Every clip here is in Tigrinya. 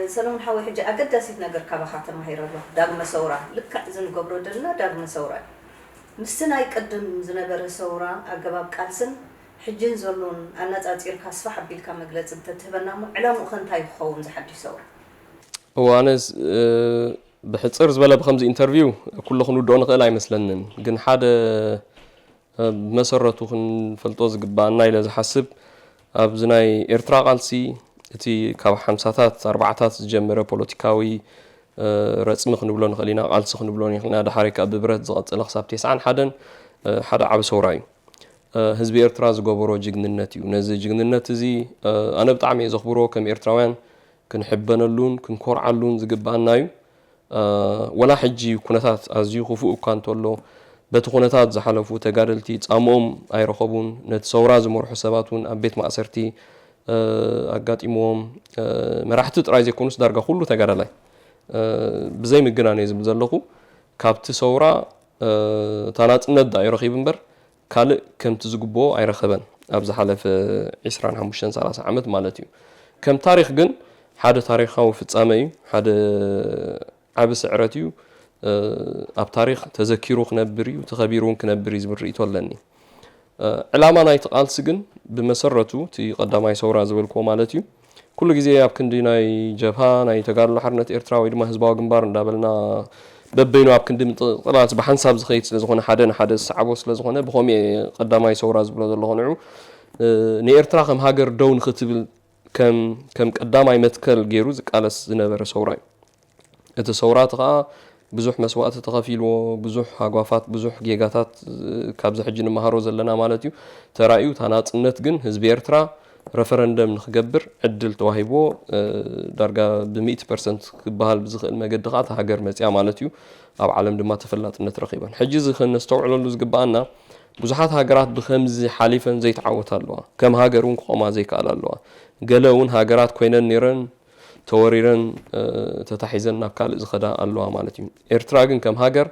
سلام حوي حجة أقدسيت نجر كباخات ما هي رضا داغم سورة لك زين قبر دلنا داغم سورة مستنا يقدم زنبر سورة أجباب كالسن حجين زلون أنا تأثير كاسفة حبيل كمجلس تتبنى على مخنتاي خون زحدي سورة وأنا بحتصر زبالة بخمس انترفيو كل خنود دون قلعي مثلاً جن حدا مسرته خن فلتوز جبان إلى حسب أبزناي إرتراغالسي تي كاب حمساتات أربعتات جمرة بوليتيكاوي رسم خنبلون خلينا قالس خنبلون خلينا ده حركة ببرد زغط الخصاب تسعان حدا عبس وراي حزب إرتراز جبرو جننتي ونزل جننت زي أنا بطعمي زخبرو كم إرتراوان كنحبنا اللون كنكور على اللون زجبان نايو ولا حجي كنتات أزيو خفوق كانت له بتكونتات زحلفو تجارلتي تأمم أي رخبون نتصور زمر حساباتون أبيت مأسرتي أقات إمام مرحت ترايز يكونس درجة كله تجارله بزي مجنانيز بزلقو كابت صورة تانات ند أي رخيبن بر كال كم تزجبو أي رخبن أبز حلف عسران حموشن سلاس عمد مالتيو كم تاريخ جن حدا تاريخه في تسامي حدا عبس عرتيو أب تاريخ تذكيرو خنبري وتخبيرون كنبري زبري تولني علامة نايت قال سجن بمسرته تي قدامي صورة زبالكو مالتيو كل جزء أب كندي ناي جبهة ناي تقارن لحرنة إرتراوي دم حزبا جنبار ندابلنا ببينو أب كندي طلعت بحنساب زخيت لزخنا حدا عبوس لزخنا بخومي قدامي صورة زبلا الله نعو نيرتراخ مهاجر دون ختبل كم قدامي متكل جيروز قالس زنبر صوراي التصورات غا بزح مسوات تغفيلو بزح حقوافات بزح جيجاتات كابز حجين مهارو زلنا مالتيو ترايو تناصنت جن حزب إرترا ريفرندم نخجبر عدل توهيبو درجة ب100% كبهال بزخل مجدقات هاجر مزيا مالتيو أو عالم دما تفلاتنت رقيبا حجز خلنا نستوعلو لزقبانا بزحات هاجرات بخمز حليفا زي تعوت اللوا كم هاجرون قوما زي قال اللوا قالون هاجرات كوينن نيرن توريرن تتحيزن نابكال زخدا اللوا مالتيو إرتراجن كم هاجر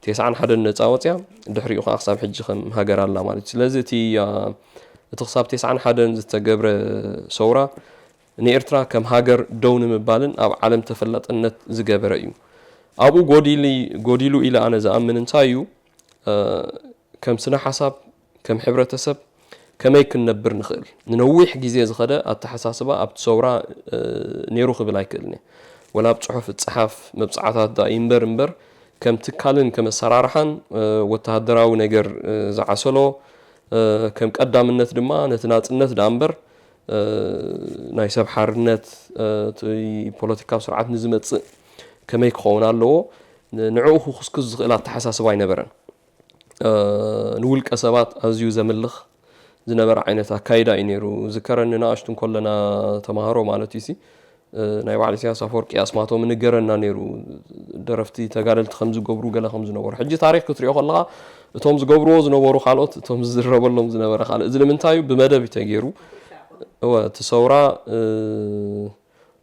تسعان حدا نتاوتيا دحريو خا حساب حج خم هاجر الله مالتي لازتي تخصاب تسعان حدا زتجبر صورة نيرترا كم هاجر دون مبالن أو علم تفلت النت زجبر أيو أبو جوديلو إلى أنا زأمن انتايو كم سنة حساب كم حبرة تسب كما يكن نبر نخل ننويح جزية زخدا التحساسبة أبتصورة نيرو خبلا يكلني ولا بتصحف الصحاف مبصعات دا ينبر كم تكالن كم سرارحن وتهدراو نجر زعسلو كم قدام النت دما نتنات النت دامبر نايسب حرنت بوليتيكا سرعات نزمت كما يكون له نعوه خصكز زغلا تحساسبة ينبرن نقول كسبات أزيو زملخ زنبر عينتها كايدا ينيرو ذكرنا ناشتم كلنا تمهارو مالتيسي نايو على سياسة فورك أسمعتو من الجرنا نيرو درفتي تقارلت خمس جبرو قال خمس نور حجي تاريخ كتري خلها تومز جبرو زنورو خالوت تومز زرب لهم زنبر خال إذا من تايو بمدى بتجيرو هو تصورا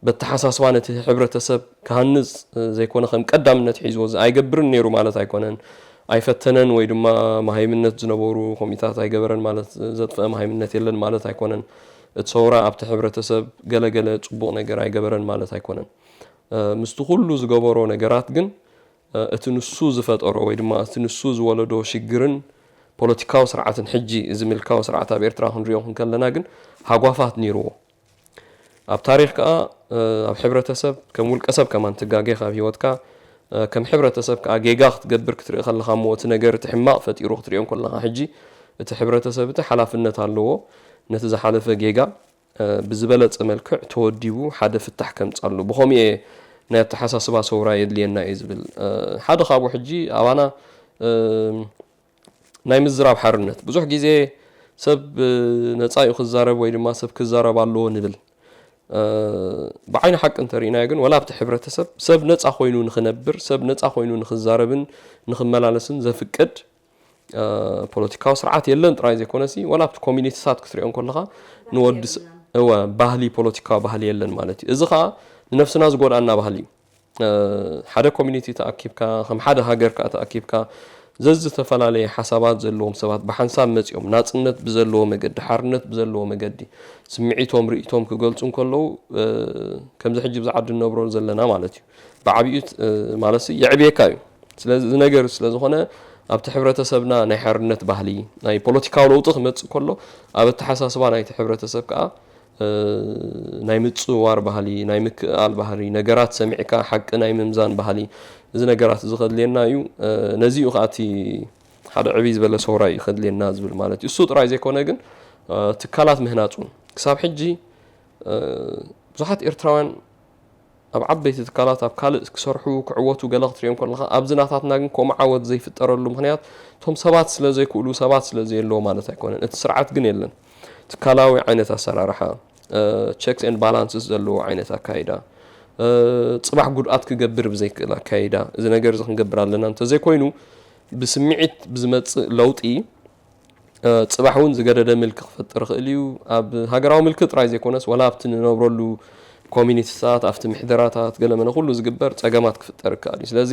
بالتحساس وانت حبرة تسب كهنز زي كونه خم قدام نتحيزوز أي جبرن نيرو مالت أيكونن أي فتنن ويدما مهيمنة زنبورو كوميتات أي جبرن مالت زاد فهم مهيمنة يلن مالت أيكونن تصورا أبت حبرة تسب جل تبوق نجار أي جبرن مالت أيكونن مستقلوا زجبرو نجارات جن تنسوز فات أرو ويدما تنسوز ولدو شجرن بوليتيكا سرعة حجي زميلكا سرعة بيرترا هنريوهم كلنا جن هجوافات نيرو أب تاريخ كا أب حبرة تسب كمول كسب كمان تجاجي خافي وتكا كم حبرة تسب كأجيجاخ تجبر كتير خل خاموت نجار تحماق فتيروح تريهم كلها حجي تحبرة تسب تحلف النتالو نتزح حلف جيجا بزبالة ملكع توديو حدا في التحكم تصلوا بخومي نتحسس بها صورة يدلي النايز بال حدا خابو حجي أو أنا نايم الزراب حرنت بزح جزء سب نتصايق خزارب ويد ما سب كزارب على نبل بعين حق أنت رينا يجن ولا بتحبرة سب نتص أخوينو نخنبر سب نتص أخوينو نخزاربن نخمل على سن زفكد بوليتيكا سرعات يلن ترايز يكونسي ولا بتكومينيتي سات كثيرون كلها نودس هو بهلي بوليتيكا بهلي يلن مالتي إذا خا نفسنا زقول أنا بهلي حدا كومينيتي تأكيب كا خم حدا هاجر كا تأكيب كا ዘዝ ተፈላለየ ሓሳባት ዘለዎም ሰባት ብሓንሳብ መጽኦም ናጽነት ብዘለዎ መገዲ ሓርነት ብዘለዎ መገዲ ስምዒቶም ርእይቶም ክገልጹ እንከለዉ ከምዚ ሕጂ ብዛዕዲ ነብሮ ዘለና ማለት እዩ ብዓብዩት ማለት ይዕብየካ እዩ ስለዚ እዚ ነገር ስለዝኾነ ኣብቲ ሕብረተሰብና ናይ ሓርነት ባህሊ ናይ ፖለቲካዊ ለውጢ ክመጽእ ከሎ ኣብ ተሓሳስባ ናይቲ ሕብረተሰብ ከዓ ናይ ምጽዋር ባህሊ ናይ ምክኣል ባህሊ ነገራት ሰሚዕካ ሓቂ ናይ ምምዛን ባህሊ እዚ ነገራት ዝኸድልየና እዩ ነዚኡ ኻቲ ሓደ ዕብይ ዝበለ ሰውራይ ይኸድልየና ዝብል ማለት እዩ እሱ ጥራይ ዘይኮነ ግን ትካላት ምህናጹን ክሳብ ሕጂ ብዙሓት ኤርትራውያን ኣብ ዓበይቲ ትካላት ኣብ ካልእ ክሰርሑ ክዕወቱ ገለ ክትሪኦም ከለኻ ኣብዚ ናታትና ግን ከምኡ ዓወት ዘይፍጠረሉ ምክንያት እቶም ሰባት ስለ ዘይክእሉ ሰባት ስለ ዘየለዎ ማለት ኣይኮነን እቲ ስርዓት ግን የለን ትካላዊ ዓይነት ኣሰራርሓ checks and balances ዘለዎ ዓይነት ኣካይዳ ጽባሕ ጉድኣት ክገብር ብዘይክእል ኣካይዳ እዚ ነገር እዚ ክንገብር ኣለና እንተዘይኮይኑ ብስምዒት ብዝመጽእ ለውጢ ጽባሕ እውን ዝገደደ ምልክ ክፈጥር ክእል እዩ ኣብ ሃገራዊ ምልክ ጥራይ ዘይኮነስ ወላ ኣብቲ ንነብረሉ ኮሚኒቲታት ኣብቲ ምሕደራታት ገለ መነ ኩሉ ዝግበር ጸገማት ክፍጠር ይከኣል እዩ ስለዚ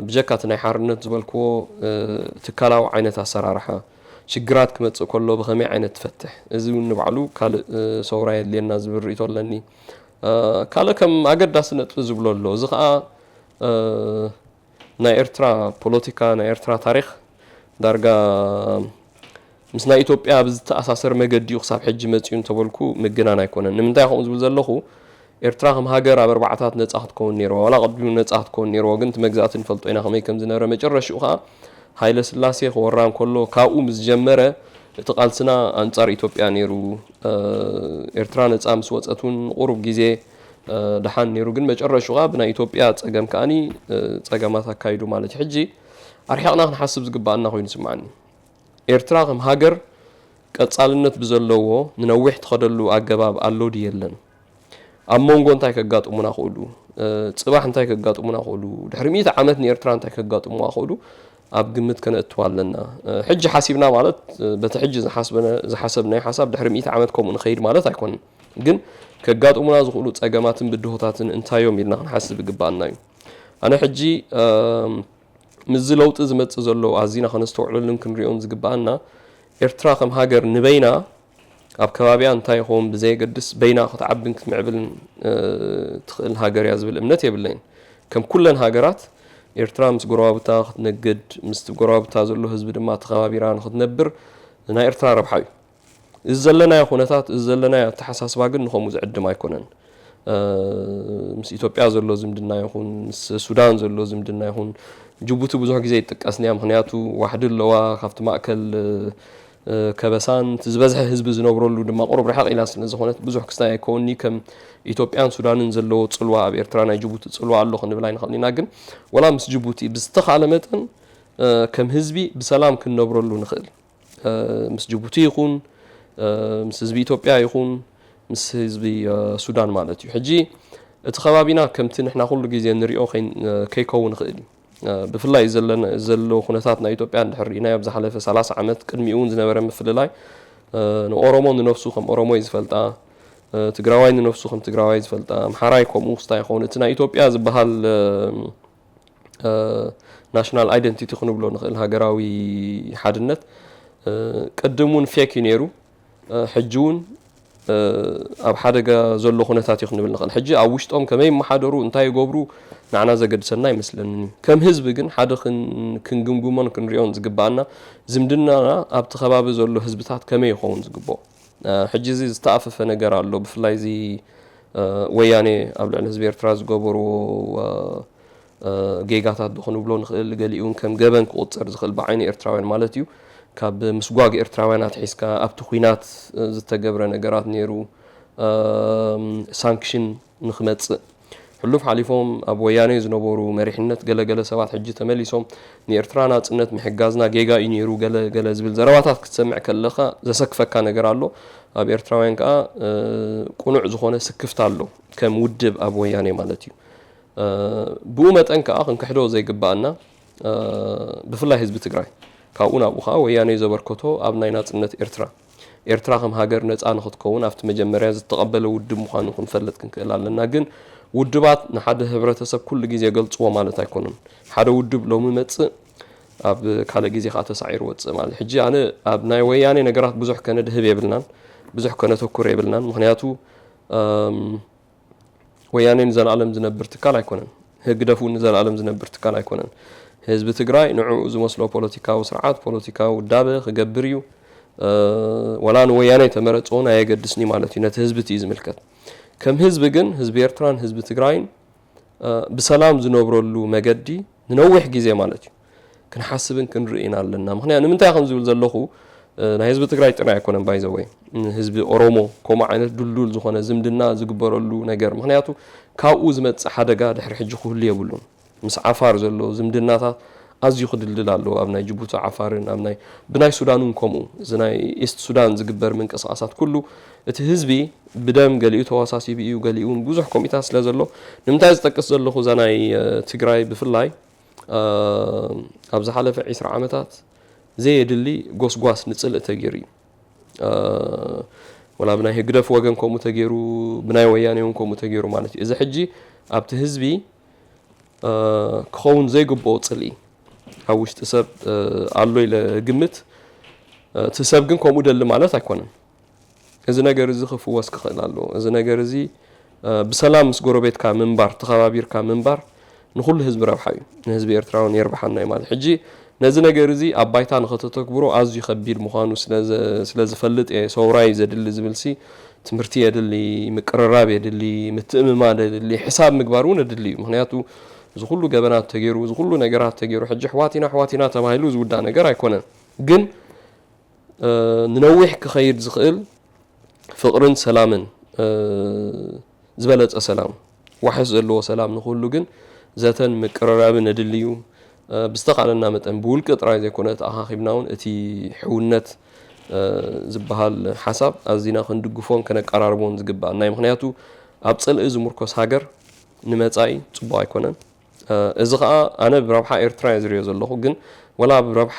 ብጀካት ናይ ሓርነት ዝበልክዎ ትካላዊ ዓይነት ኣሰራርሓ ሽግራት ክመጽእ ከሎ ብኸመይ ዓይነት ትፈትሕ እዚ እውን ንባዕሉ ካልእ ሰውራይ የድልየና ዝብል ርእይቶ ኣለኒ ካልእ ከም ኣገዳሲ ነጥቢ ዝብሎ ኣሎ እዚ ከዓ ናይ ኤርትራ ፖለቲካ ናይ ኤርትራ ታሪክ ዳርጋ ምስ ናይ ኢትዮጵያ ብዝተኣሳሰር መገዲ ክሳብ ሕጂ መጽኡ እንተበልኩ ምግናን ኣይኮነን ንምንታይ ከምኡ ዝብል ዘለኹ ኤርትራ ከም ሃገር ኣብ ኣርባዕታት ነጻ ክትከውን ነይርዋ ዋላ ቅድሚኡ ነጻ ክትከውን ነይርዋ ግን ትመግዛእቲ ንፈልጦ ኢና ከመይ ከም ዝነበረ መጨረሽኡ ከዓ ሃይለ ስላሴ ክወራን ከሎ ካብኡ ምስ ጀመረ እቲ ቃልስና አንጻር ኢትዮጵያ ነይሩ ኤርትራ ነጻ ምስ ወጸቱን ቁሩብ ግዜ ደሓን ነይሩ ግን መጨረሽኡ ብናይ ኢትዮጵያ ጸገም ከኣኒ ጸገማት አካይዱ ማለት ሕጂ ኣርሒቕና ክንሓስብ ዝግባአና ኮይኑ ስምዓኒ ኤርትራ ከም ሃገር ቀጻልነት ብዘለዎ ንነዊሕ ትኸደሉ ኣገባብ ኣሎ ድየለን ኣብ መንጎ እንታይ ከጋጥሙና ክእሉ ጽባሕ እንታይ ከጋጥሙና ክእሉ ድሕሪ 100 ዓመት ንኤርትራ እንታይ ከጋጥሙዋ ክእሉ ኣብ ግምት ከነእትዋ ኣለና ሕጂ ሓሲብና ማለት በቲ ሕጂ ዝሓሰብናይ ሓሳብ ድሕሪ 100 ዓመት ከምኡ ንኸይድ ማለት ኣይኮነን ግን ከጋጥሙና ዝኽእሉ ጸገማትን ብድሆታትን እንታዮም ኢልና ክንሓስብ ይግባአና እዩ ኣነ ሕጂ ምዝ ለውጢ ዝመጽእ ዘሎ ኣዚና ከነስተውዕለሉን ክንሪኦም ዝግባአና ኤርትራ ከም ሃገር ንበይና ኣብ ከባቢያ እንታይ ይኸውን ብዘይገድስ በይና ክትዓብን ክትምዕብልን ትኽእል ሃገር እያ ዝብል እምነት የብለይን ከም ኩለን ሃገራት ኤርትራ ምስ ጎረባብታ ክትነግድ ምስ ጎረባብታ ዘሎ ህዝቢ ድማ ተኸባቢራ ንክትነብር ናይ ኤርትራ ረብሓ እዩ እዚ ዘለናዮ ኩነታት እዚ ዘለናዮ ተሓሳስባ ግን ንከምኡ ዝዕድም ኣይኮነን ምስ ኢትዮጵያ ዘሎ ዝምድና ይኹን ምስ ሱዳን ዘሎ ዝምድና ይኹን ጅቡቲ ብዙሕ ግዜ ይጥቀስንያ ምክንያቱ ዋሕዲ ኣለዋ ካብቲ ማእከል ከበሳን ዝበዝሐ ህዝቢ ዝነብረሉ ድማ ቁሩብ ርሕቕ ኢላ ስለዝኾነት ብዙሕ ክስታይ ኣይኮኒ ከም ኢትዮጵያን ሱዳንን ዘለዎ ጽልዋ ኣብ ኤርትራ ናይ ጅቡቲ ጽልዋ ኣሎ ክንብል ኣይንኽእል ኢና ግን ወላ ምስ ጅቡቲ ብዝተኻለ መጠን ከም ህዝቢ ብሰላም ክንነብረሉ ንኽእል ምስ ጅቡቲ ይኹን ምስ ህዝቢ ኢትዮጵያ ይኹን ምስ ህዝቢ ሱዳን ማለት እዩ ሕጂ እቲ ከባቢና ከምቲ ንሕና ኩሉ ግዜ ንሪኦ ከይከውን ንኽእል እዩ ብፍላይ ዘሎ ኩነታት ናይ ኢትዮጵያ እንድሕሪና ኣብ ዝሓለፈ 30 ዓመት ቅድሚኡን ዝነበረ ምፍልላይ ንኦሮሞ ንነፍሱ ከም ኦሮሞ ዝፈልጣ ትግራዋይ ንነፍሱ ከም ትግራዋይ ዝፈልጣ ምሓራይ ከምኡ ክስታይ ይኸውን እቲ ናይ ኢትዮጵያ ዝበሃል ናሽናል አይደንቲቲ ክንብሎ ንኽእል ሃገራዊ ሓድነት ቅድሙን ፌክ ነይሩ ሕጂ እውን ኣብ ሓደጋ ዘሎ ኩነታት ይኽንብል ንኽእል ሕጂ ኣብ ውሽጦም ከመይ መሓደሩ እንታይ ይገብሩ ንዓና ዘገድሰና ይመስለኒ ከም ህዝቢ ግን ሓደ ክንግምግሞን ክንሪኦን ዝግባአና ዝምድናና ኣብቲ ከባቢ ዘሎ ህዝብታት ከመይ ይኸውን ዝግብኦ ሕጂ እዚ ዝተኣፈፈ ነገር ኣሎ ብፍላይ እዚ ወያኔ ኣብ ልዕሊ ህዝቢ ኤርትራ ዝገበርዎ ጌጋታት ክንብሎ ንኽእል ገሊኡን ከም ገበን ክቁፀር ዝኽእል ብዓይኒ ኤርትራውያን ማለት እዩ ካብ ምስጓግ ኤርትራውያናት ሒዝካ ኣብቲ ኩናት ዝተገብረ ነገራት ነይሩ ሳንክሽን ንኽመጽእ ሕሉፍ ሓሊፎም ኣብ ወያኔ ዝነበሩ መሪሕነት ገለገለ ሰባት ሕጂ ተመሊሶም ንኤርትራ ናጽነት ምሕጋዝና ጌጋ እዩ ነይሩ ገለ ዝብል ዘረባታት ክትሰምዕ ከለኻ ዘሰክፈካ ነገር ኣሎ ኣብ ኤርትራውያን ከዓ ቁኑዕ ዝኾነ ስክፍታ ኣሎ ከም ውድብ ኣብ ወያኔ ማለት እዩ ብኡ መጠን ከዓ ክንክሕዶ ዘይግባአና ብፍላይ ህዝቢ ትግራይ ካብኡ ናብኡ ከዓ ወያኔ ዘበርክቶ ኣብ ናይ ናጽነት ኤርትራ ከም ሃገር ነፃ ንኽትከውን ኣብቲ መጀመርያ ዝተቐበለ ውድብ ምዃኑ ክንፈልጥ ክንክእል ኣለና ግን ውድባት ንሓደ ሕብረተሰብ ኩሉ ግዜ ገልጽዎ ማለት ኣይኮነን ሓደ ውድብ ሎሚ መጽእ ኣብ ካለ ግዜ ካ ተሳዒሩ ወጽእ ማለት ሕጂ ኣነ ኣብ ናይ ወያኔ ነገራት ብዙሕ ከነድህብ የብልናን ብዙሕ ከነተኩር የብልናን ምክንያቱ ወያኔ ንዘላለም ዝነብር ትካል ኣይኮነን ህግደፉ ንዘላለም ዝነብር ትካል ኣይኮነን ህዝቢ ትግራይ ንዑ ዝመስሎ ፖለቲካዊ ስርዓት ፖለቲካዊ ዳበ ክገብር እዩ ወላ ንወያኔ ተመረጾን ኣየገድስኒ ማለት እዩ ነቲ ህዝቢ እቲ ዝምልከት ከም ህዝቢ ግን ህዝቢ ኤርትራን ህዝቢ ትግራይን ብሰላም ዝነብረሉ መገዲ ንነዊሕ ግዜ ማለት እዩ ክንሓስብን ክንርኢን ኣለና ምክንያቱ ንምንታይ ከም ዝብል ዘለኹ ናይ ህዝቢ ትግራይ ጥራይ ኣይኮነን ባይዘወይ ህዝቢ ኦሮሞ ከምኡ ዓይነት ዱልዱል ዝኾነ ዝምድና ዝግበረሉ ነገር ምክንያቱ ካብኡ ዝመጽእ ሓደጋ ድሕሪ ሕጂ ክህሉ የብሉን ምስ ዓፋር ዘሎ ዝምድናታት ኣዝዩ ክድልድል ኣሎ ኣብ ናይ ጅቡቲ ዓፋርን ኣብ ናይ ብናይ ሱዳንን ከምኡ እዚ ናይ ኢስት ሱዳን ዝግበር ምንቅስቃሳት ኩሉ እቲ ህዝቢ ብደም ገሊኡ ተዋሳሲቢ እዩ ገሊኡን ብዙሕ ኮሚታት ስለ ዘሎ ንምንታይ ዝጠቅስ ዘለኹ እዛ ናይ ትግራይ ብፍላይ ኣብ ዝሓለፈ 20 ዓመታት ዘየድሊ ጎስጓስ ንጽልእ ተገይሩ ወላ ብናይ ህግደፍ ወገን ከምኡ ተገይሩ ብናይ ወያኔውን ከምኡ ተገይሩ ማለት እዩ እዚ ሕጂ ኣብቲ ህዝቢ ክኸውን ዘይግብኦ ጽልኢ ኣብ ውሽጢ ሰብ ኣሎ ኢለ ግምት እቲ ሰብ ግን ከምኡ ደሊ ማለት ኣይኮነን እዚ ነገር እዚ ክፍወስ ክኽእል ኣሎ እዚ ነገር እዚ ብሰላም ምስ ጎረቤትካ ምንባር ተኸባቢርካ ምንባር ንኹሉ ህዝቢ ረብሓ እዩ ንህዝቢ ኤርትራውን የርብሓና እዩ ማለት ሕጂ ነዚ ነገር እዚ ኣብ ባይታ ንኽተተግብሮ ኣዝዩ ከቢድ ምዃኑ ስለዝፈልጥ ሰውራይ ዘድሊ ዝብልሲ ትምህርቲ የድሊ ምቅርራብ የድሊ ምትእምማን የድሊ ሕሳብ ምግባር እውን የድሊ እዩ ምክንያቱ እዚ ኩሉ ገበናት ተገይሩ እዚ ኩሉ ነገራት ተገይሩ ሕጂ ሕዋቲና ተባሂሉ ዝውዳእ ነገር ኣይኮነን ግን ንነዊሕ ክኸይድ ዝኽእል ፍቕርን ሰላምን ዝበለጸ ሰላም ዋሕስ ዘለዎ ሰላም ንኹሉ ግን ዘተን ምቅርራብን የድልዩ ብዝተኻለና መጠን ብውልቂ ጥራይ ዘይኮነት ኣኻኺብናውን እቲ ሕውነት ዝበሃል ሓሳብ ኣዝና ክንድግፎን ከነቀራርቦን ዝግባእ ናይ ምክንያቱ ኣብ ጽልኢ ዝምርኮስ ሃገር ንመጻኢ ጽቡቕ ኣይኮነን እዚ ከዓ ኣነ ብረብሓ ኤርትራ ዝሪዮ ዘለኹ ግን ወላ ብረብሓ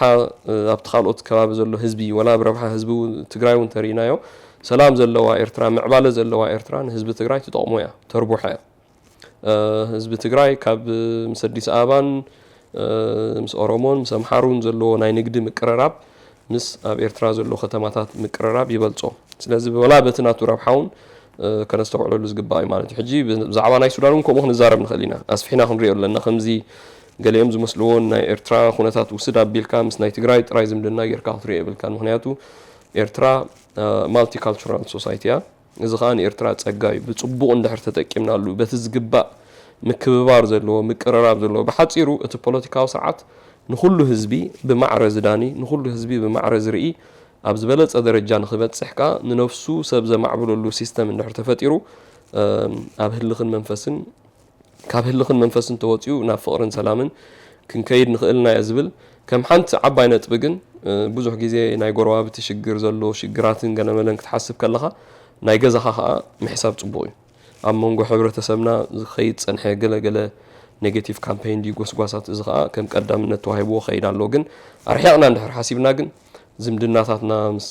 ኣብቲ ካልኦት ከባቢ ዘሎ ህዝቢ ወላ ብረብሓ ህዝቢ ትግራይ እውን ተሪእናዮ ሰላም ዘለዋ ኤርትራ ምዕባለ ዘለዋ ኤርትራ ንህዝቢ ትግራይ ትጠቕሞ እያ ተርቡሓ እያ ህዝቢ ትግራይ ካብ ምስ ኣዲስ ኣበባን ምስ ኦሮሞን ምስ ኣምሓሩን ዘለዎ ናይ ንግዲ ምቅርራብ ምስ ኣብ ኤርትራ ዘሎ ከተማታት ምቅርራብ ይበልጾ ስለዚ ወላ በቲ ናቱ ረብሓውን ከነስተውዕለሉ ዝግባእ እዩ ማለት እዩ ሕጂ ብዛዕባ ናይ ሱዳን እውን ከምኡ ክንዛረብ ንኽእል ኢና ኣስፊሕና ክንሪኦ ኣለና ከምዚ ገሊኦም ዝመስልዎን ናይ ኤርትራ ኩነታት ውስድ ኣቢልካ ምስ ናይ ትግራይ ጥራይ ዝምድና ጌርካ ክትሪኦ የብልካ ምክንያቱ ኤርትራ ማልቲካልቸራል ሶሳይቲ እያ እዚ ከዓ ንኤርትራ ፀጋ እዩ ብፅቡቕ እንድሕር ተጠቂምናሉ በቲ ዝግባእ ምክብባር ዘለዎ ምቅርራብ ዘለዎ ብሓፂሩ እቲ ፖለቲካዊ ስርዓት ንኹሉ ህዝቢ ብማዕረ ዝዳኒ ንኹሉ ህዝቢ ብማዕረ ዝርኢ ኣብ ዝበለጸ ደረጃ ንኽበጽሕካ ንነፍሱ ሰብ ዘማዕብለሉ ሲስተም እንድሕር ተፈጢሩ ኣብ ህልኽን መንፈስን ካብ ህልኽን መንፈስን ተወፂኡ ናብ ፍቕርን ሰላምን ክንከይድ ንኽእልና እየ ዝብል ከም ሓንቲ ዓባይ ነጥቢ ግን ብዙሕ ግዜ ናይ ጎረባብቲ ሽግር ዘሎ ሽግራትን ገለመለን ክትሓስብ ከለኻ ናይ ገዛኻ ከዓ ምሕሳብ ጽቡቕ እዩ ኣብ መንጎ ሕብረተሰብና ዝኸይድ ፀንሐ ገለገለ ኔጌቲቭ ካምፔይን ዲ ጎስጓሳት እዚ ከዓ ከም ቀዳምነት ተዋሂብዎ ኸይድ ኣሎ ግን ኣርሒቕና እንድሕር ሓሲብና ግን ዝምድናታትና ምስ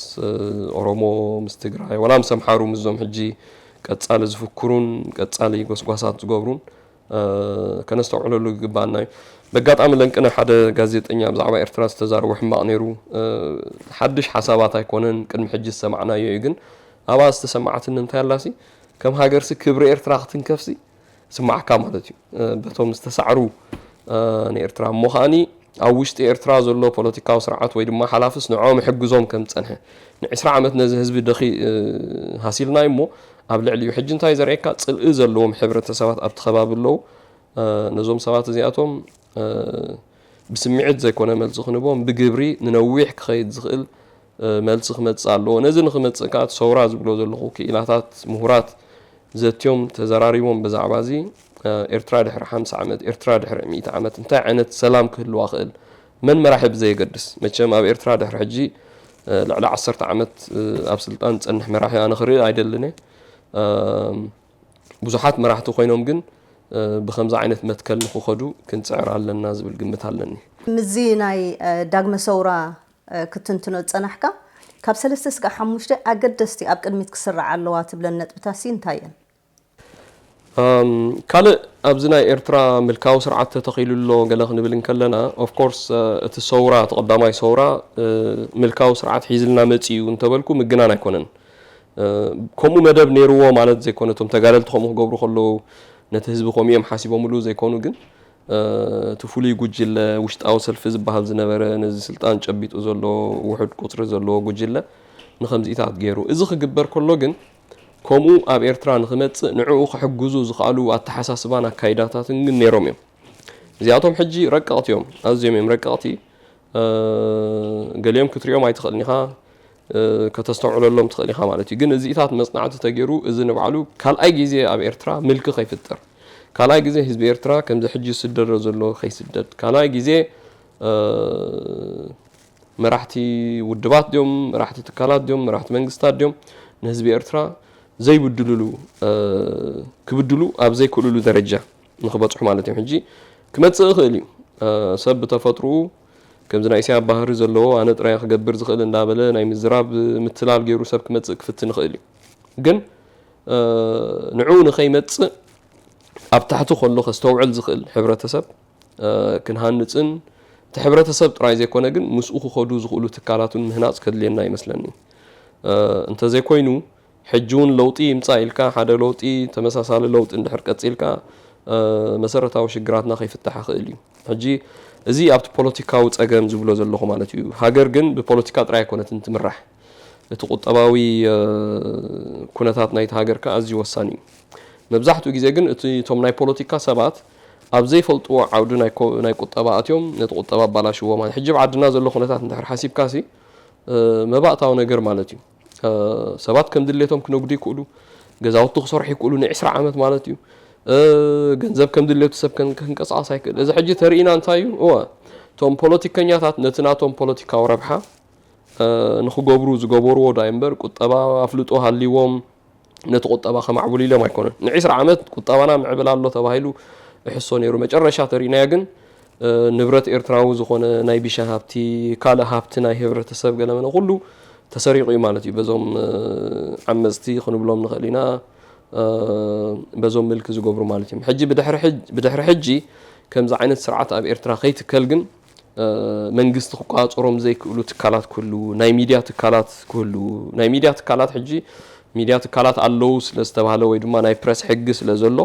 ኦሮሞ ምስ ትግራይ ወላ ምስ ኣምሓሩ ምስዞም ሕጂ ቀጻሊ ዝፍክሩን ቀጻሊ ጎስጓሳት ዝገብሩን ከነስተውዕለሉ ይግባአና እዩ በጋጣሚ ለንቅነ ሓደ ጋዜጠኛ ብዛዕባ ኤርትራ ዝተዛረበ ሕማቕ ነይሩ ሓድሽ ሓሳባት ኣይኮነን ቅድሚ ሕጂ ዝሰማዕናዮ እዩ ግን ኣብኣ ዝተሰማዓትን እንታይ ኣላሲ ከም ሃገርሲ ክብሪ ኤርትራ ክትንከፍሲ ስማዕካ ማለት እዩ በቶም ዝተሳዕሩ ንኤርትራ እሞ ከዓኒ ኣብ ውሽጢ ኤርትራ ዘሎ ፖለቲካዊ ስርዓት ወይ ድማ ሓላፍስ ንዖም ሕግዞም ከም ፀንሐ ን20 ዓመት ነዚ ህዝቢ ደኺ ሃሲልናይ እሞ ኣብ ልዕሊኡ ሕጂ እንታይ ዘርኤካ ጽልኢ ዘለዎም ሕብረተሰባት ኣብቲ ከባቢ ኣለዉ ነዞም ሰባት እዚኣቶም ብስምዒት ዘይኮነ መልሲ ክንቦም ብግብሪ ንነዊሕ ክኸይድ ዝኽእል መልሲ ክመጽእ ኣለዎ ነዚ ንኽመጽእ ከዓ ሰውራ ዝብሎ ዘለኹ ክኢላታት ምሁራት ዘትዮም ተዘራሪቦም ብዛዕባ እዚ ኤርትራ ድሕሪ 50 ዓመት ኤርትራ ድሕሪ 100 ዓመት እንታይ ዓይነት ሰላም ክህልዋ ክእል መን መራሕብ ዘይገድስ መቸም ኣብ ኤርትራ ድሕሪ ሕጂ ልዕሊ 10 ዓመት ኣብ ስልጣን ፀንሕ መራሒ ኣነ ክርኢ ኣይደልን ብዙሓት መራሕቲ ኮይኖም ግን ብከምዚ ዓይነት መትከል ንኽኸዱ ክንፅዕር ኣለና ዝብል ግምት ኣለኒ ምዚ ናይ ዳግመ ሰውራ ክትንትኖ ፀናሕካ ካብ 3 እስካብ 5 ኣገደስቲ ኣብ ቅድሚት ክስራዕ ኣለዋ ትብለን ነጥብታሲ እንታይ እየን ካልእ ኣብዚ ናይ ኤርትራ ምልካዊ ስርዓት ተተኺሉሎ ገለ ክንብል እንከለና ኦፍ ኮርስ እቲ ሰውራ ተቐዳማይ ሰውራ ምልካዊ ስርዓት ሒዝልና መፅኡ እንተበልኩ ምግናን ኣይኮነን ከምኡ መደብ ነይርዎ ማለት ዘይኮነ እቶም ተጋደልቲ ከምኡ ክገብሩ ከለዉ ነቲ ህዝቢ ከምኡ እዮም ሓሲቦምሉ ዘይኮኑ ግን እቲ ፍሉይ ጉጅለ ውሽጣዊ ሰልፊ ዝበሃል ዝነበረ ነዚ ስልጣን ጨቢጡ ዘሎ ውሑድ ቁፅሪ ዘለዎ ጉጅለ ንከምዚኢታት ገይሩ እዚ ክግበር ከሎ ግን ከምኡ ኣብ ኤርትራ ንኽመፅእ ንዕኡ ክሕግዙ ዝኽኣሉ ኣተሓሳስባን ኣካይዳታትን ግን ነይሮም እዮም እዚኣቶም ሕጂ ረቀቕቲ እዮም ኣዝዮም እዮም ረቀቕቲ ገሊኦም ክትሪኦም ኣይትኽእልኒ ኢኻ ከተስተውዕለሎም ትኽእል ኢኻ ማለት እዩ ግን እዚኢታት መፅናዕቲ ተገይሩ እዚ ንባዕሉ ካልኣይ ግዜ ኣብ ኤርትራ ምልኪ ከይፍጠር ካልኣይ ግዜ ህዝቢ ኤርትራ ከምዚ ሕጂ ዝስደዶ ዘሎ ከይስደድ ካልኣይ ግዜ መራሕቲ ውድባት ድዮም መራሕቲ ትካላት ድዮም መራሕቲ መንግስታት ድዮም ንህዝቢ ኤርትራ ዘይብድልሉ ክብድሉ ኣብ ዘይክእልሉ ደረጃ ንኽበፅሑ ማለት እዮም ሕጂ ክመፅእ ይኽእል እዩ ሰብ ብተፈጥሮኡ ከምዚ ናይ ኢሳያ ባህሪ ዘለዎ ኣነ ጥራይ ክገብር ዝኽእል እንዳበለ ናይ ምዝራብ ምትላል ገይሩ ሰብ ክመፅእ ክፍትን ይኽእል እዩ ግን ንዕኡ ንኸይመፅእ ኣብ ታሕቲ ከሎ ከስተውዕል ዝኽእል ሕብረተሰብ ክንሃንፅን እቲ ሕብረተሰብ ጥራይ ዘይኮነ ግን ምስኡ ክኸዱ ዝኽእሉ ትካላቱን ምህናፅ ከድልየና ይመስለኒ እንተዘይኮይኑ ሕጂ እውን ለውጢ ይምፃእ ኢልካ ሓደ ለውጢ ተመሳሳሊ ለውጢ እንድሕር ቀፂልካ መሰረታዊ ሽግራትና ከይፍታሕ ይኽእል እዩ ሕጂ እዚ ኣብቲ ፖለቲካዊ ፀገም ዝብሎ ዘለኹ ማለት እዩ ሃገር ግን ብፖለቲካ ጥራይ ኣይኮነትን ትምራሕ እቲ ቁጠባዊ ኩነታት ናይቲ ሃገር ከዓ ኣዝዩ ወሳኒ እዩ መብዛሕትኡ ግዜ ግን እቶም ናይ ፖለቲካ ሰባት ኣብ ዘይፈልጥዎ ዓውዲ ናይ ቁጠባ ኣትዮም ነቲ ቁጠባ ኣባላሽዎ ማለት ሕጂ ብዓድና ዘሎ ኩነታት እንድሕር ሓሲብካሲ መባእታዊ ነገር ማለት እዩ ሰባት ከም ድሌቶም ክነግዱ ይክእሉ ገዛውቲ ክሰርሑ ይክእሉ ን20 ዓመት ማለት እዩ ገንዘብ ከም ድሌቱ ሰብ ክንቀሳቀስ ኣይክእል እዚ ሕጂ ተርኢና እንታይ እዩ እቶም ፖለቲከኛታት ነቲ ናቶም ፖለቲካዊ ረብሓ ንኽገብሩ ዝገበርዎ ዳ እምበር ቁጠባ ኣፍልጦ ሃልይዎም ነቲ ቁጠባ ከማዕብሉ ኢሎም ኣይኮነን ን20 ዓመት ቁጠባና ምዕብል ኣሎ ተባሂሉ ይሕሶ ነይሩ መጨረሻ ተርኢናዮ ግን ንብረት ኤርትራዊ ዝኾነ ናይ ቢሻ ሃብቲ ካልእ ሃብቲ ናይ ሕብረተሰብ ገለመነ ኩሉ ተሰሪቑ እዩ ማለት እዩ በዞም ዓመፅቲ ክንብሎም ንኽእል ኢና በዞም ምልኪ ዝገብሩ ማለት እዮም ሕጂ ብድሕሪ ሕጂ ከምዚ ዓይነት ስርዓት ኣብ ኤርትራ ከይትከል ግን መንግስቲ ክቋፀሮም ዘይክእሉ ትካላት ክህሉ ናይ ሚድያ ትካላት ክህሉ ናይ ሚድያ ትካላት ሕጂ ሚድያ ትካላት ኣለዉ ስለ ዝተባሃለ ወይ ድማ ናይ ፕረስ ሕጊ ስለ ዘሎ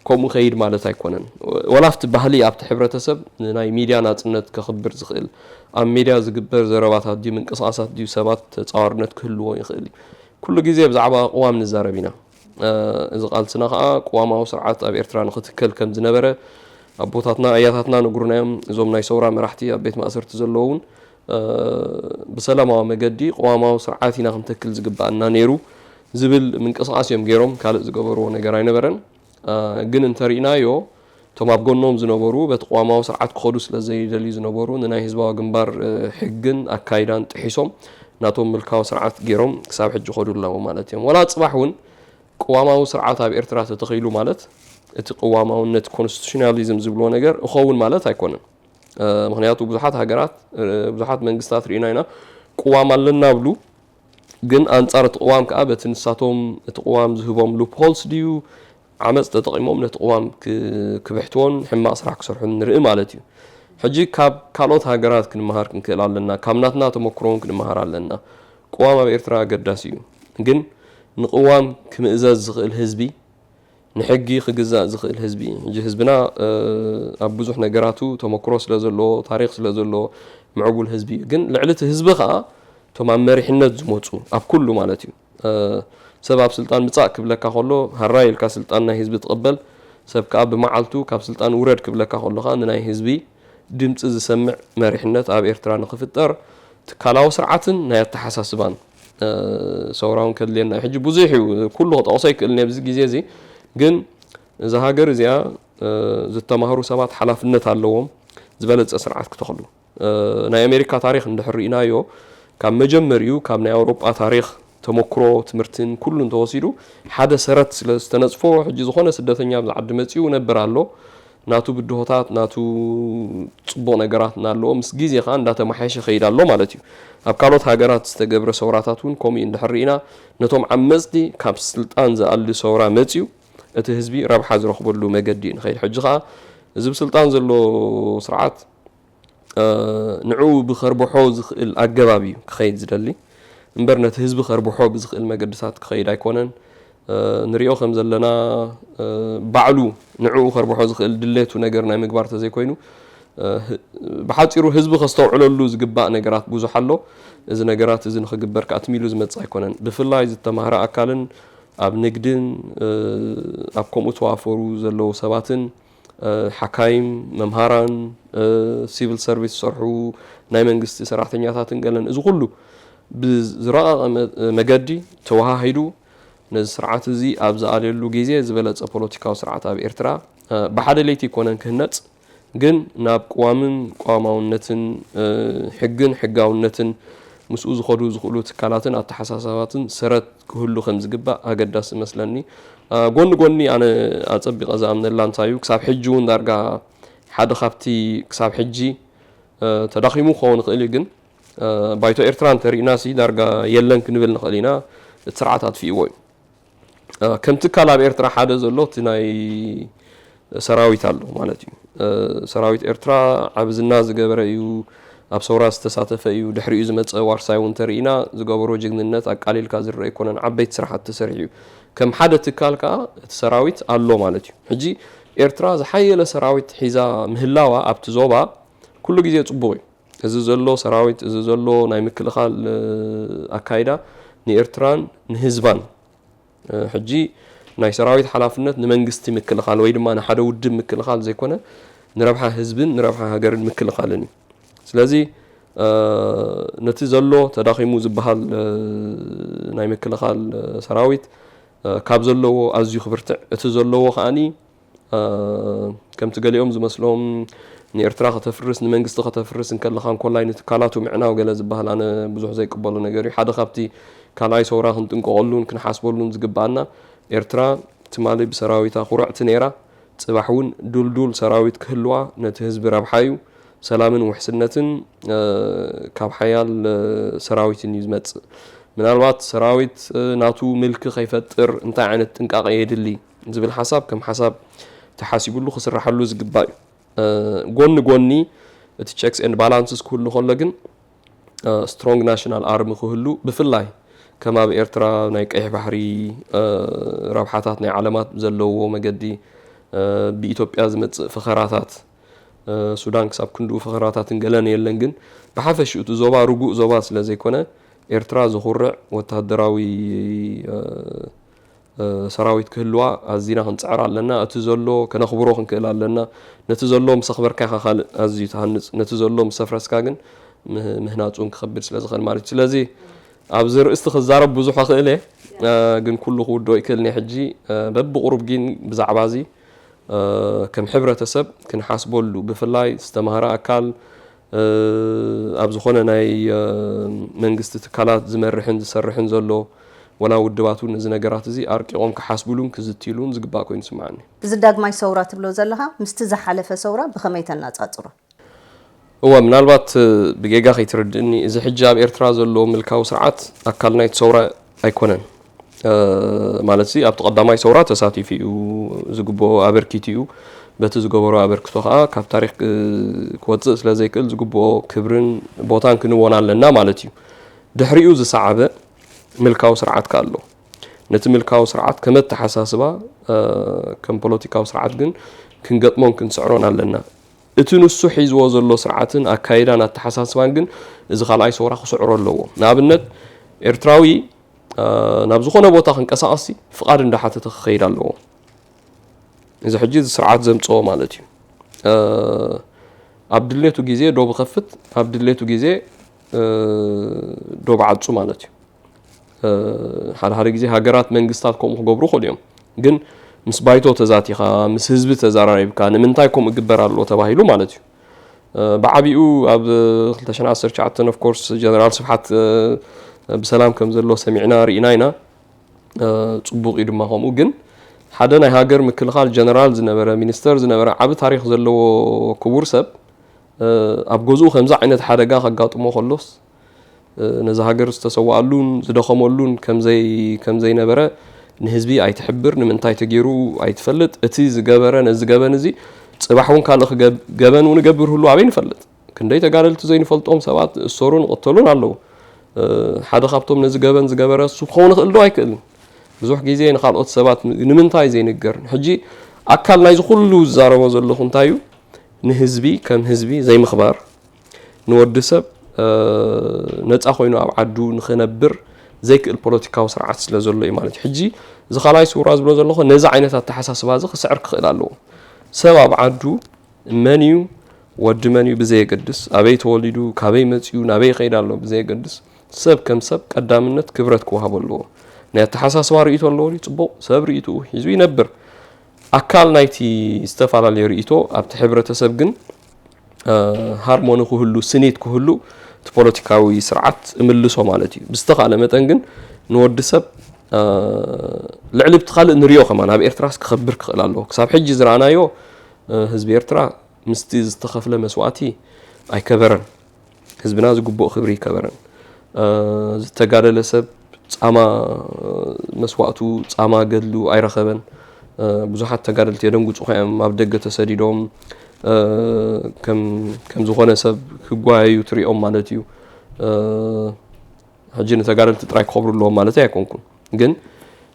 ከምኡ ከይድ ማለት ኣይኮነን ወላፍቲ ባህሊ ኣብቲ ሕብረተሰብ ናይ ሚድያ ናፅነት ከኽብር ዝኽእል ኣብ ሚድያ ዝግበር ዘረባታት ድዩ ምንቅስቃሳት ድዩ ሰባት ተፃዋርነት ክህልዎ ይኽእል ኩሉ ግዜ ብዛዕባ ቅዋም ንዛረብ ኢና እዚ ቃልስና ከዓ ቅዋማዊ ስርዓት ኣብ ኤርትራ ንኽትከል ከም ዝነበረ ኣቦታትና ኣያታትና ንግሩናዮም እዞም ናይ ሰውራ መራሕቲ ኣብ ቤት ማእሰርቲ ዘለውን ብሰላማዊ መገዲ ቅዋማዊ ስርዓት ኢና ክንተክል ዝግባአና ነይሩ ዝብል ምንቅስቃስ እዮም ገይሮም ካልእ ዝገበርዎ ነገር ኣይነበረን ግን እንተሪእናዮ እቶም ኣብ ጎኖም ዝነበሩ በቲ ቅዋማዊ ስርዓት ክኸዱ ስለዘይደልዩ ዝነበሩ ንናይ ህዝባዊ ግንባር ሕግን ኣካይዳን ጥሒሶም ናቶም ምልካዊ ስርዓት ገይሮም ክሳብ ሕጂ ኸዱ ኣለዎ ማለት እዮም ወላ ፅባሕ እውን ቅዋማዊ ስርዓት ኣብ ኤርትራ ተተኺሉ ማለት እቲ ቅዋማውነት ኮንስቲቱሽናሊዝም ዝብልዎ ነገር እኸውን ማለት ኣይኮነን ምክንያቱ ብዙሓት ሃገራት ብዙሓት መንግስታት ርኢና ኢና ቅዋም ኣለና ብሉ ግን ኣንጻር እቲ ቅዋም ከዓ በቲ ንሳቶም እቲ ቅዋም ዝህቦም ሉፕሆልስ ድዩ ዓመፅ ተጠቂሞም ነቲ ቅዋም ክብሕትዎን ሕማቅ ስራሕ ክሰርሑን ንርኢ ማለት እዩ ሕጂ ካብ ካልኦት ሃገራት ክንመሃር ክንክእል ኣለና ካብ ናትና ተመክሮን ክንመሃር ኣለና ቅዋም ኣብ ኤርትራ ኣገዳሲ እዩ ግን ንቅዋም ክምእዘዝ ዝኽእል ህዝቢ ንሕጊ ክግዛእ ዝኽእል ህዝቢ ሕጂ ህዝብና ኣብ ብዙሕ ነገራቱ ተመክሮ ስለ ዘለዎ ታሪክ ስለ ዘለዎ ምዕቡል ህዝቢ እዩ ግን ልዕሊ እቲ ህዝቢ ከዓ እቶም ኣብ መሪሕነት ዝመፁ ኣብ ኩሉ ማለት እዩ ሰብ ኣብ ስልጣን ምፃእ ክብለካ ከሎ ሃራይ ኢልካ ስልጣን ናይ ህዝቢ ትቕበል ሰብ ከዓ ብመዓልቱ ካብ ስልጣን ውረድ ክብለካ ከሎኻ ንናይ ህዝቢ ድምፂ ዝሰምዕ መሪሕነት ኣብ ኤርትራ ንኽፍጠር ትካላዊ ስርዓትን ናይ ኣተሓሳስባን ሰውራውን ከድልየና ሕጂ ብዙሕ እዩ ኩሉ ክጠቕሶ ይክእልኒ ኣብዚ ግዜ እዚ ግን እዚ ሃገር እዚኣ ዝተማሃሩ ሰባት ሓላፍነት ኣለዎም ዝበለፀ ስርዓት ክተኽሉ ናይ ኣሜሪካ ታሪክ እንድሕር ርኢናዮ ካብ መጀመሪኡ ካብ ናይ ኣውሮጳ ታሪክ ተመክሮ ትምህርትን ኩሉን ተወሲዱ ሓደ ሰረት ስለ ዝተነፅፎ ሕጂ ዝኾነ ስደተኛ ኣብ ዓዲ መፂኡ ነበር ኣሎ ናቱ ብድሆታት ናቱ ፅቡቕ ነገራት ኣለዎ ምስ ግዜ ከዓ እንዳተማሓየሸ ኸይድ ኣሎ ማለት እዩ ኣብ ካልኦት ሃገራት ዝተገብረ ሰውራታት እውን ከምኡ እንድሕር ርኢና ነቶም ዓመፅቲ ካብ ስልጣን ዝኣሊ ሰውራ መፂኡ እቲ ህዝቢ ረብሓ ዝረኽበሉ መገዲ ንኸይድ ሕጂ ኸዓ እዚ ብስልጣን ዘሎ ስርዓት ንዑ ብኸርብሖ ዝኽእል ኣገባብ እዩ ክኸይድ ዝደሊ እምበር ነቲ ህዝቢ ኸርብሖ ብዝኽእል መገድታት ክኸይድ ኣይኮነን ንሪኦ ከም ዘለና ባዕሉ ንዑ ኸርብሖ ዝኽእል ድሌቱ ነገር ናይ ምግባር ተዘይኮይኑ ብሓፂሩ ህዝቢ ከስተውዕለሉ ዝግባእ ነገራት ብዙሕ ኣሎ እዚ ነገራት እዚ ንኽግበር ከኣትሚሉ ዝመፅእ ኣይኮነን ብፍላይ ዝተማህረ ኣካልን ኣብ ንግድን ኣብ ከምኡ ተዋፈሩ ዘለዉ ሰባትን ሓካይም መምሃራን ሲቪል ሰርቪስ ዝሰርሑ ናይ መንግስቲ ሰራሕተኛታትን ገለን እዚ ኩሉ ብዝረቐቐ መገዲ ተዋሃሂዱ ነዚ ስርዓት እዚ ኣብ ዝኣልየሉ ግዜ ዝበለፀ ፖለቲካዊ ስርዓት ኣብ ኤርትራ ብሓደ ለይቲ ይኮነን ክህነፅ ግን ናብ ቅዋምን ቋማውነትን ሕግን ሕጋውነትን ምስኡ ዝኸዱ ዝኽእሉ ትካላትን ኣተሓሳሰባትን ሰረት ክህሉ ከም ዝግባእ ኣገዳሲ ይመስለኒ ጎኒ ጎኒ ኣነ ኣፀቢቐ ዝኣምነላ እንታይ እዩ ክሳብ ሕጂ እውን ዳርጋ ሓደ ካብቲ ክሳብ ሕጂ ተዳኺሙ ክኸውን ይኽእል እዩ ግን ባይቶ ኤርትራ እንተሪእናሲ ዳርጋ የለን ክንብል ንኽእል ኢና እቲ ስርዓት ኣጥፊእዎ እዩ ከም ትካል ኣብ ኤርትራ ሓደ ዘሎ እቲ ናይ ሰራዊት ኣሎ ማለት እዩ ሰራዊት ኤርትራ ዓብ ዝና ዝገበረ እዩ ኣብ ሰውራ ዝተሳተፈ እዩ ድሕሪኡ ዝመፀ ዋርሳይ እውን ተሪእና ዝገበሮ ጅግንነት ኣቃሊልካ ዝረአ ኣይኮነን ዓበይቲ ስራሓት ተሰሪሑ እዩ ከም ሓደ ትካል ከዓ እቲ ሰራዊት ኣሎ ማለት እዩ ሕጂ ኤርትራ ዝሓየለ ሰራዊት ሒዛ ምህላዋ ኣብቲ ዞባ ኩሉ ግዜ ፅቡቅ እዩ እዚ ዘሎ ሰራዊት እዚ ዘሎ ናይ ምክልኻል ኣካይዳ ንኤርትራን ንህዝባን ሕጂ ናይ ሰራዊት ሓላፍነት ንመንግስቲ ምክልኻል ወይ ድማ ንሓደ ውድብ ምክልኻል ዘይኮነ ንረብሓ ህዝብን ንረብሓ ሃገርን ምክልኻልን እዩ ስለዚ ነቲ ዘሎ ተዳኺሙ ዝበሃል ናይ ምክልኻል ሰራዊት ካብ ዘለዎ ኣዝዩ ክብርትዕ እቲ ዘለዎ ከዓኒ ከምቲ ገሊኦም ዝመስሎም ንኤርትራ ከተፍርስ ንመንግስቲ ከተፍርስ እንከለኻ እንኮላይ ንትካላቱ ምዕናው ገለ ዝበሃል ኣነ ብዙሕ ዘይቅበሎ ነገር እዩ ሓደ ካብቲ ካልኣይ ሰውራ ክንጥንቀቐሉን ክንሓስበሉን ዝግባአና ኤርትራ ትማሊ ብሰራዊታ ኩርዕቲ ነይራ ፅባሕ እውን ዱልዱል ሰራዊት ክህልዋ ነቲ ህዝቢ ረብሓ እዩ ሰላምን ውሕስነትን ካብ ሓያል ሰራዊትን እዩ ዝመፅእ ምናልባት ሰራዊት ናቱ ምልኪ ከይፈጥር እንታይ ዓይነት ጥንቃቐ የድሊ ዝብል ሓሳብ ከም ሓሳብ ተሓሲቡሉ ክስራሐሉ ዝግባእ እዩ ጎኒ ጎኒ እቲ ቼክስ ኤንድ ባላንስስ ክህሉ ከሎ ግን ስትሮንግ ናሽናል ኣርሚ ክህሉ ብፍላይ ከም ኣብ ኤርትራ ናይ ቀይሕ ባሕሪ ረብሓታት ናይ ዓለማት ዘለዎ መገዲ ብኢትዮጵያ ዝመፅእ ፍኸራታት ሱዳን ክሳብ ክንድኡ ፍኸራታትን ገለን የለን ግን ብሓፈሽኡ እቲ ዞባ ርጉእ ዞባ ስለ ዘይኮነ ኤርትራ ዝኹርዕ ወታደራዊ ሰራዊት ክህልዋ ኣዝና ክንፅዕር ኣለና እቲ ዘሎ ከነኽብሮ ክንክእል ኣለና ነቲ ዘሎ ምስ ኣኽበርካ ኢኻ ካልእ ኣዝዩ ትሃንፅ ነቲ ዘሎ ምስ ሰፍረስካ ግን ምህናፁን ክኸብድ ስለ ዝኽእል ማለት እዩ ስለዚ ኣብዚ ርእስቲ ክዛረብ ብዙሕ ክእል እየ ግን ኩሉ ክውድኦ ይክእልኒ ሕጂ በብቁሩብ ግን ብዛዕባ እዚ ከም ሕብረተሰብ ክንሓስበሉ ብፍላይ ዝተማህረ ኣካል ኣብ ዝኾነ ናይ መንግስቲ ትካላት ዝመርሕን ዝሰርሕን ዘሎ ወላ ውድባቱን እዚ ነገራት እዚ ኣርቂቖም ክሓስብሉን ክዝትይሉን ዝግባእ ኮይኑ ይስምዓኒ እዚ ዳግማይ ሰውራ ትብሎ ዘለኻ ምስቲ ዝሓለፈ ሰውራ ብኸመይ ተናፃፅሮ هو ምናልባት ብጌጋ ከይትርድእኒ እዚ ሕጂ ኣብ ኤርትራ ዘሎ ምልካዊ ስርዓት ኣካል ናይቲ ሰውራ ኣይኮነን ማለት ሲ ኣብ ተቐዳማይ ሰውራ ተሳቲፉ እዩ ዝግብኦ ኣበርኪት እዩ በቲ ዝገበሮ ኣበርክቶ ከዓ ካብ ታሪክ ክወፅእ ስለ ዘይክእል ዝግብኦ ክብርን ቦታን ክንወና ኣለና ማለት እዩ ድሕሪኡ ዝሰዓበ ምልካዊ ስርዓት ካሎ ነቲ ምልካዊ ስርዓት ከመተሓሳስባ ከም ፖለቲካዊ ስርዓት ግን ክንገጥሞን ክንስዕሮን ኣለና እቲ ንሱ ሒዝዎ ዘሎ ስርዓትን ኣካይዳን ኣተሓሳስባን ግን እዚ ካልኣይ ሰውራ ክስዕሮ ኣለዎ ንኣብነት ኤርትራዊ ናብ ዝኾነ ቦታ ክንቀሳቐሲ ፍቃድ እንዳሓተተ ክኸይድ ኣለዎ እዚ ሕጂ ስርዓት ዘምፅኦ ማለት እዩ ኣብ ድሌቱ ግዜ ዶ ብኸፍት ኣብ ድሌቱ ግዜ ዶ ብዓፁ ማለት እዩ ሓደ ግዜ ሃገራት መንግስታት ከምኡ ክገብሩ ይኽእሉ እዮም ግን ምስ ባይቶ ተዛቲኻ ምስ ህዝቢ ተዘራሪብካ ንምንታይ ከምኡ ግበር ኣሎ ተባሂሉ ማለት እዩ ብዓቢኡ ኣብ 2019 ኦፍ ኮርስ ጀነራል ስብሓት ብሰላም ከም ዘሎ ሰሚዕና ርኢና ኢና ፅቡቅ እዩ ድማ ከምኡ ግን ሓደ ናይ ሃገር ምክልኻል ጀነራል ዝነበረ ሚኒስተር ዝነበረ ዓቢ ታሪክ ዘለዎ ክቡር ሰብ ኣብ ገዝኡ ከምዛ ዓይነት ሓደጋ ከጋጥሞ ከሎስ ነዚ ሃገር ዝተሰዋኣሉን ዝደኸመሉን ከምዘይ ነበረ نهزبي أي تحبر نمنتاي تجيرو أي تفلت أتي زجبران الزجبان زي صباحون كان جبان ونجبر هلو عبين فلت كندي تقارلت زين فلتهم سبعة الصورون قتلون علو حدا خبطهم نزجبان زجبران سبحون خلوا هيكل بزوح جيزين خالقت سبعة نمنتاي زين الجرن حجي أكل نايز كله زارو وزلو خنتايو نهزبي كم هزبي زي مخبار نورد سب نتأخوينو أبعدو نخنبر زي البوليتيكا وسرعات سلازلو إيمانتي حجي إذا خلاص وراز بلو زلو نزع عينات التحساس بازخ سعر كخلالو سبب عدو منيو ود منيو بزي قدس أبي توليدو كابي متيو نبي خيدالو بزي قدس سب كم سب قدامنت كبرت كوهابلو نا التحساس واريتو اللو يطبق سب ريتو يزوي نبر أكال نايتي استفعل لي ريتو أبت حبرة سبجن هارموني كهلو سنيت كهلو تبوليتيكاوي سرعات ملسو مالتي بستقال متنجن نود سب لعلب تخال نريو كمان هاب إرتراس كخبر كخلالو كساب حج زرعنايو حزب إرترا مستيز تخفل مسواتي أي كبرن حزبنا زقبو خبري كبرن تجارة لسب أما مسواتو أما قدلو أي رخبن بزحت تجارة تيرنجو تخيم ما بدقة تسديدهم كم زخانة سب كجواي وتريهم مالتيو حجينا تجارة تتراي خبر الله مالتي يكونكم جن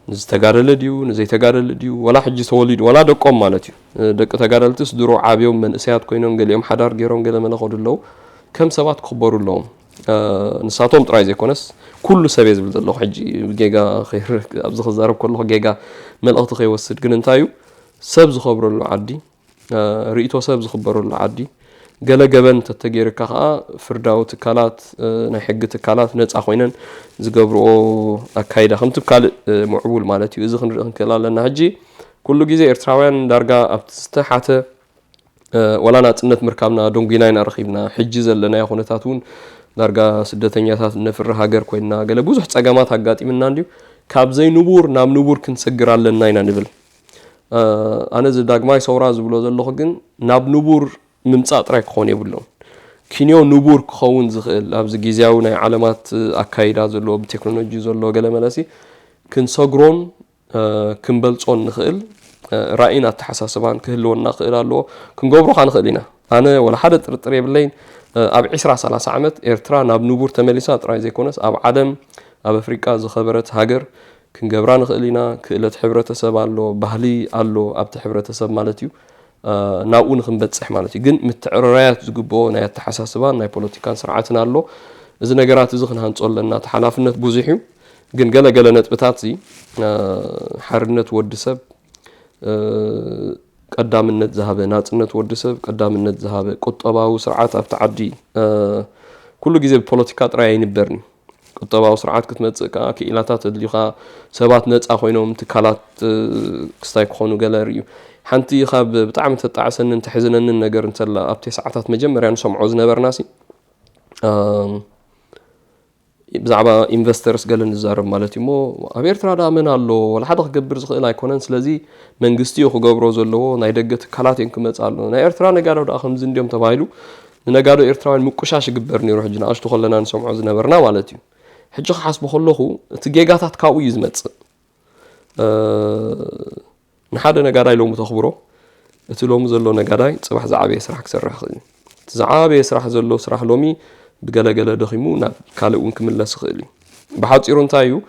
نز تجارة لديو نزي تجارة لديو ولا حجي سواليد ولا دقام مالتيو دق تجارة تسدرو عابيهم من سيات كوينهم قال يوم حدار جيرهم قال من أخذ الله كم سبات خبروا اللهم نساتهم تراي زي كونس كل سبيز بلد الله حجي جيجا خير أبزخ الزارب كله جيجا من أطخي وسد جن انتايو سبز خبر الله عدي رئيتو سبز خبر الله عدي قال جبن تتجير كها فرداو تكالات نحج تكالات نت أخوينن زجبرو أكيد خمت بكال معقول مالتي إذا خن كلا لنا هجي كل جزء إرتراوين درجة أبتستحت ولا نتنت مركبنا دونجينين أرخيبنا حجز لنا يخون تاتون درجة سدتنيا تات نفر هاجر كوينا قال بوزح تجمعات هجاتي من نانديو كابزي نبور نام نبور كن سجر على لنا نبل أنا زي داغماي سوراز بلو زلو خجن ناب نبور ممصات رايك خوني بلون كينيو نبور كون زخل ابز غيزياو ناي علامات اكايدا زلو بتكنولوجي زلو قال ملاسي كن سغرون كنبلصون نخل راينا تحساسبان كهلونا خيلالو كنغبرو خان خلينا انا ولا حدا طرطري بلين اب 10 30 عامت ايرترا ناب نبور تمليسا طراي زيكونس اب عدم اب افريقيا زخبرت هاجر كنغبرا نخلينا كيلت حبرتسب الله بحلي الله ابت حبرتسب مالتيو ناقون خنبتصح مالتي جن متعرريات زغبو ناي تحساسبان ناي بوليتيكان سرعتنا الله اذا نغرات زخن هنصول لنا تحلافنت بوزيحو جن غلا نطبታት زي حرنت ودسب قدامنت ذهب ناصنت ودسب قدامنت ذهب قطباو سرعات ابتعدي كل جزء بوليتيكا طراي ينبرني قطباو سرعات كتمصق كيلاتات دليخا سبات نصا خوينهم تكالات كستاي كونو غالريو حنتي خاب بطعم تطعسن تحزنن النجر انتلا ابتي ساعات مجمريا نسمعو زنبرناسي بزعبا انفسترز قال نزارب مالتي مو ابيرترا دا من الله ولا حدا خغبر زخيل ايكونن سلازي منغستي خو غبرو زلو ناي دغت كالاتين كمصالو نا ايرترا نغادو دا خم زنديوم تبايلو نغادو ايرتراوين مقشاش غبرني روح جنا اشتو خلنا نسمعو زنبرنا مالتي حجي حسب خلخو تجيغاتات كاو يزمص نحدا نغاداي لوم تخبرو اتلوم زلو نغاداي صباح زعابي سرح كسرح زعابي سرح زلو سرح لومي بقلا دخيمو ناب كالون كملس خيلي بحاطيرو نتايو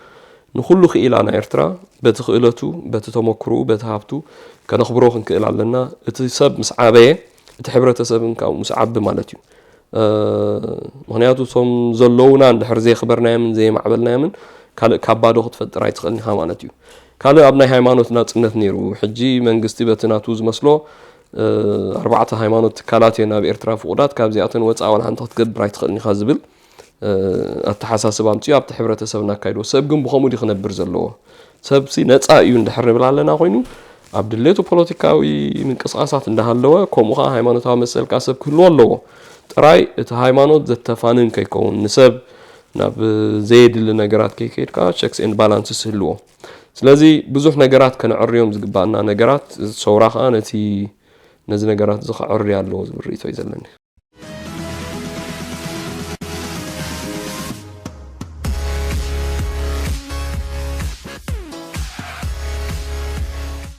نخلو خيلانا ايرترا بتخيلتو بتتمكرو بتهابتو كنخبرو خنكيل علنا اتسب مسعابيه اتحبرتسبن كاو مسعاب مالتيو مغنياتو صوم زلونا اندحر زي خبرنا من زي معبلنا من كابادو تفطر ايتخلني مالتيو كالو ابناي هايمانوت ناصنت نيرو حجي منغستي بتناتو زمسلو 4 هايمانوت كالاتينا بإرترا فقدات كابزياتن وصا ولا انت تقبر ايتخلني خازبل التحساسب امتيو ابت حبرتسبنا كايدو سب كن بخمودي خنبر زلو سب سي نصا ايو اندحر بلالنا خوينو عبدالله بوليتيكاوي من قصاصات اندهالوا كومخا هايمانوتاو مسل كاسب كله الله طراي ات هايمانوت زتفانن كيكون نسب ناب زيد لنغرات كيكيدكا تشيكس اند بالانسز هلو ስለዚህ ብዙህ ነገራት ከነዕርዮም ዝግባና ነገራት ሰውራኻ ነቲ ነዚ ነገራት ዝኸዕር ያለው ዝብሪቶ ይዘለኒ